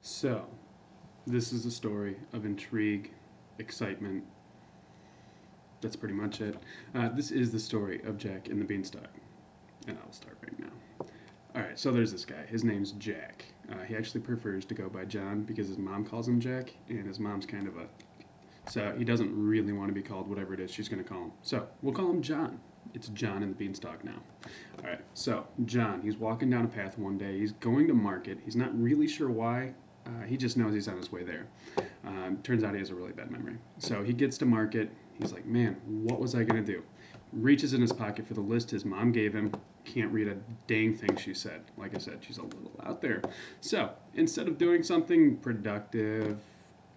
So, this is a story of intrigue, excitement. That's pretty much it. This is the story of Jack and the Beanstalk. And I'll start right now. Alright, so there's this guy. His name's Jack. He actually prefers to go by John because his mom calls him Jack, and his mom's kind of a... So he doesn't really want to be called whatever it is she's going to call him. So, we'll call him John. It's John and the Beanstalk now. Alright, so, John, he's walking down a path one day. He's going to market. He's not really sure why. He just knows he's on his way there. Turns out he has a really bad memory. So he gets to market. He's like, man, what was I going to do? Reaches in his pocket for the list his mom gave him. Can't read a dang thing she said. Like I said, she's a little out there. So instead of doing something productive,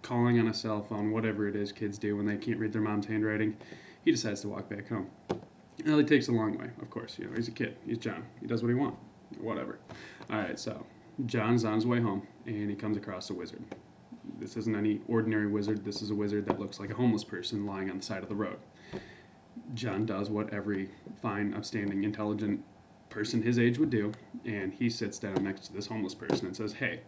calling on a cell phone, whatever it is kids do when they can't read their mom's handwriting, he decides to walk back home. Well, he takes a long way, of course. You know, he's a kid. He's John. He does what he wants. Whatever. All right, so John's on his way home, and he comes across a wizard. This isn't any ordinary wizard. This is a wizard that looks like a homeless person lying on the side of the road. John does what every fine, upstanding, intelligent person his age would do, and he sits down next to this homeless person and says, hey,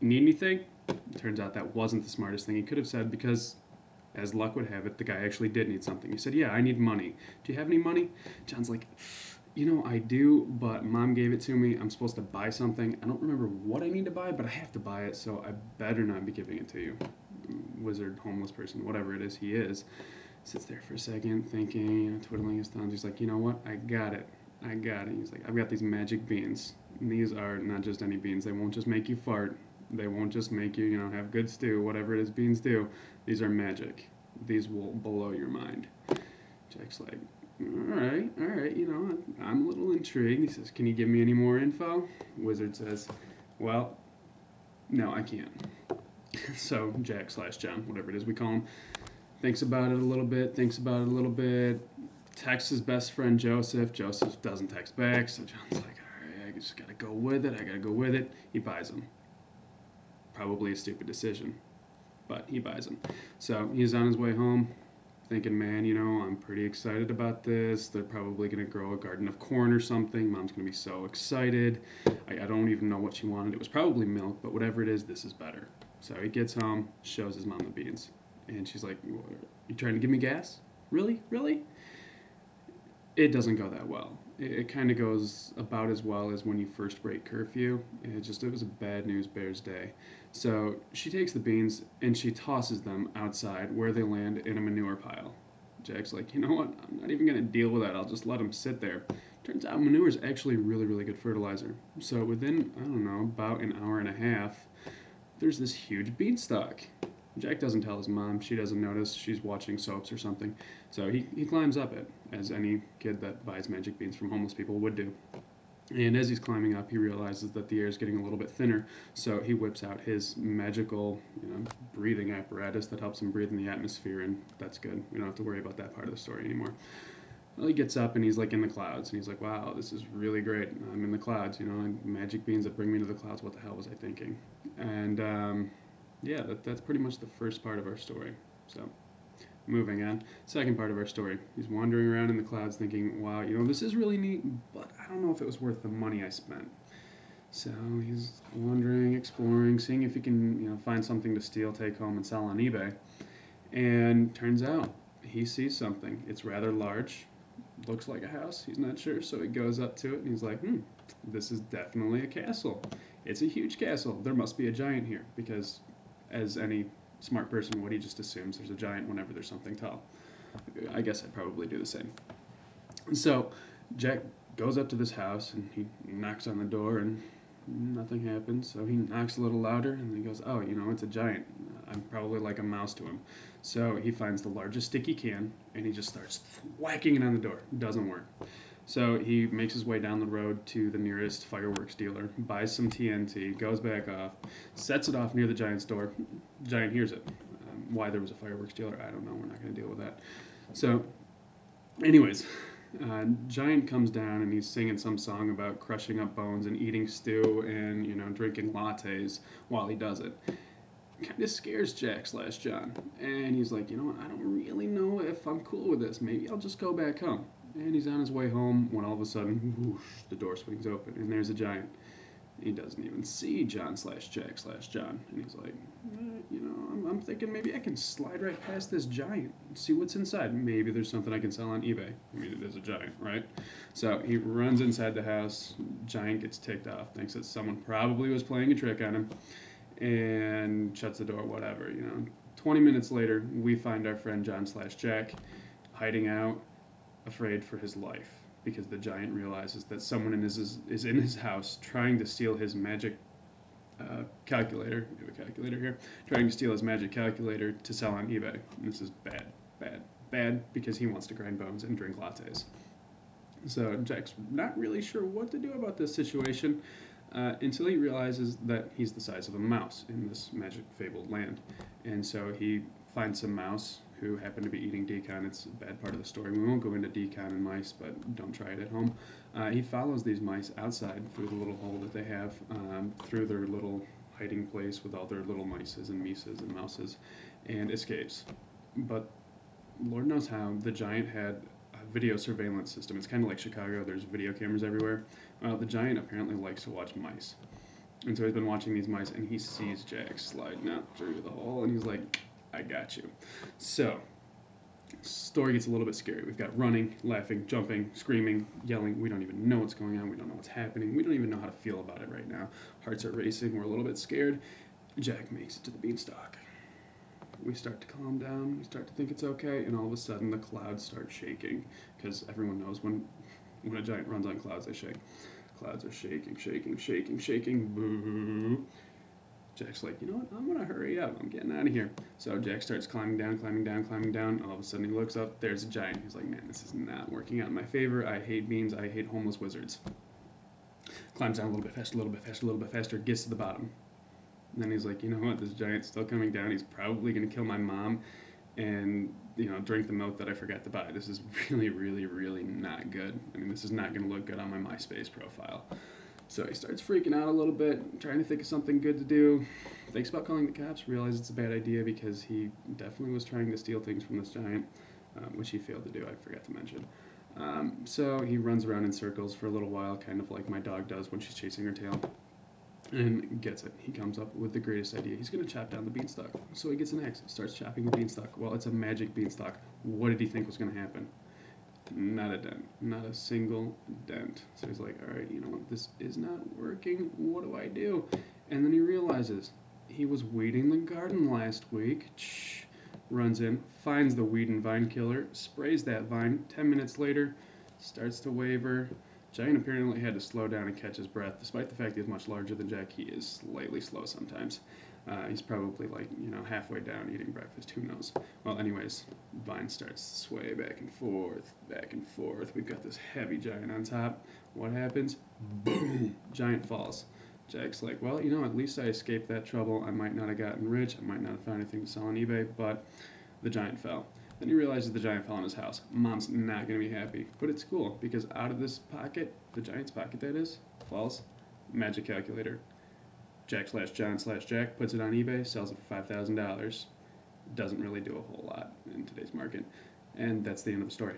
need anything? It turns out that wasn't the smartest thing he could have said because, as luck would have it, the guy actually did need something. He said, yeah, I need money. Do you have any money? John's like, you know, I do, but Mom gave it to me. I'm supposed to buy something. I don't remember what I need to buy, but I have to buy it, so I better not be giving it to you. Wizard, homeless person, whatever it is he is, sits there for a second thinking, you know, twiddling his thumbs. He's like, you know what? I got it. I got it. He's like, I've got these magic beans. And these are not just any beans. They won't just make you fart. They won't just make you, you know, have good stew, whatever it is beans do. These are magic. These will blow your mind. Jack's like, all right, you know, I'm a little intrigued. He says, can you give me any more info? Wizard says, well, no, I can't. So Jack / John, whatever it is we call him, thinks about it a little bit, texts his best friend Joseph. Joseph doesn't text back, so John's like, all right, I just gotta go with it. He buys him. Probably a stupid decision, but he buys him. So he's on his way home, thinking, man, you know, I'm pretty excited about this. They're probably going to grow a garden of corn or something. Mom's going to be so excited. I don't even know what she wanted. It was probably milk, but whatever it is, this is better. So he gets home, shows his mom the beans. And she's like, you trying to give me gas? Really? It doesn't go that well. It kind of goes about as well as when you first break curfew. It was a bad news bears day. So she takes the beans and she tosses them outside where they land in a manure pile. Jack's like, you know what? I'm not even going to deal with that. I'll just let them sit there. Turns out manure is actually really, really good fertilizer. So within, I don't know, about an hour and a half, there's this huge beanstalk. Jack doesn't tell his mom. She doesn't notice. She's watching soaps or something. So he climbs up it, as any kid that buys magic beans from homeless people would do. And as he's climbing up, he realizes that the air is getting a little bit thinner, so he whips out his magical, you know, breathing apparatus that helps him breathe in the atmosphere, and that's good. We don't have to worry about that part of the story anymore. Well, he gets up and he's like in the clouds, and he's like, wow, this is really great. I'm in the clouds, you know, and magic beans that bring me to the clouds. What the hell was I thinking? And yeah, that's pretty much the first part of our story. So, moving on. Second part of our story. He's wandering around in the clouds thinking, wow, you know, this is really neat, but I don't know if it was worth the money I spent. So he's wandering, exploring, seeing if he can, you know, find something to steal, take home, and sell on eBay. And turns out he sees something. It's rather large. Looks like a house. He's not sure, so he goes up to it and he's like, this is definitely a castle. It's a huge castle. There must be a giant here because, as any smart person would, he just assumes there's a giant whenever there's something tall. I guess I'd probably do the same. So Jack goes up to this house and he knocks on the door and nothing happens. So he knocks a little louder and he goes, oh, you know, it's a giant. I'm probably like a mouse to him. So he finds the largest stick he can and he just starts whacking it on the door. It doesn't work. So he makes his way down the road to the nearest fireworks dealer, buys some TNT, goes back off, sets it off near the giant's door. Giant hears it. Why there was a fireworks dealer, I don't know. We're not going to deal with that. So, anyways, Giant comes down and he's singing some song about crushing up bones and eating stew and, you know, drinking lattes while he does it. Kind of scares Jack / John. And he's like, you know what, I don't really know if I'm cool with this. Maybe I'll just go back home. And he's on his way home when all of a sudden, whoosh, the door swings open and there's a giant. He doesn't even see John/Jack/John. And he's like, I'm thinking maybe I can slide right past this giant and see what's inside. Maybe there's something I can sell on eBay. I mean, it is a giant, right? So he runs inside the house. Giant gets ticked off, thinks that someone probably was playing a trick on him, and shuts the door, whatever. 20 minutes later, we find our friend John/Jack hiding out, afraid for his life, because the giant realizes that someone is in his house trying to steal his magic calculator. We have a calculator here. Trying to steal his magic calculator to sell on eBay. And this is bad, bad, bad, because he wants to grind bones and drink lattes. So Jack's not really sure what to do about this situation until he realizes that he's the size of a mouse in this magic fabled land. And so he finds some mouse who happen to be eating decon. It's a bad part of the story. We won't go into decon and mice, but don't try it at home. He follows these mice outside through the little hole that they have, through their little hiding place with all their little mices and mices and mouses, and escapes. But Lord knows how, the giant had a video surveillance system. It's kind of like Chicago. There's video cameras everywhere. The giant apparently likes to watch mice. And so he's been watching these mice, and he sees Jack sliding out through the hole, and he's like, I got you. So, story gets a little bit scary. We've got running, laughing, jumping, screaming, yelling. We don't even know what's going on. We don't know what's happening. We don't even know how to feel about it right now. Hearts are racing. We're a little bit scared. Jack makes it to the Beanstalk. We start to calm down. We start to think it's okay, and all of a sudden the clouds start shaking, because everyone knows when a giant runs on clouds, they shake. Clouds are shaking, shaking, shaking, shaking. Boo. Jack's like, you know what, I'm going to hurry up. I'm getting out of here. So Jack starts climbing down, climbing down, climbing down. All of a sudden he looks up. There's a giant. He's like, man, this is not working out in my favor. I hate beans. I hate homeless wizards. Climbs down a little bit faster, a little bit faster, a little bit faster. Gets to the bottom. And then he's like, you know what, this giant's still coming down. He's probably going to kill my mom and, drink the milk that I forgot to buy. This is really, really, really not good. I mean, this is not going to look good on my MySpace profile. So he starts freaking out a little bit, trying to think of something good to do. Thinks about calling the cops, realizes it's a bad idea because he definitely was trying to steal things from this giant, which he failed to do, I forgot to mention. So he runs around in circles for a little while, kind of like my dog does when she's chasing her tail, and gets it. He comes up with the greatest idea. He's going to chop down the beanstalk. So he gets an axe, starts chopping the beanstalk. Well, it's a magic beanstalk. What did he think was going to happen? Not a dent. Not a single dent. So he's like, all right, you know what? This is not working. What do I do? And then he realizes he was weeding the garden last week. Runs in, finds the weed and vine killer, sprays that vine. 10 minutes later, starts to waver. Giant apparently had to slow down and catch his breath. Despite the fact he's much larger than Jack, he is slightly slow sometimes. He's probably halfway down eating breakfast, who knows. Well, anyways, vine starts to sway back and forth, back and forth. We've got this heavy giant on top. What happens? Boom! Giant falls. Jack's like, well, at least I escaped that trouble. I might not have gotten rich. I might not have found anything to sell on eBay, but the giant fell. Then he realizes the giant fell in his house. Mom's not going to be happy, but it's cool because out of this pocket, the giant's pocket that is, falls magic calculator. Jack/John/Jack puts it on eBay, sells it for $5,000. Doesn't really do a whole lot in today's market. And that's the end of the story.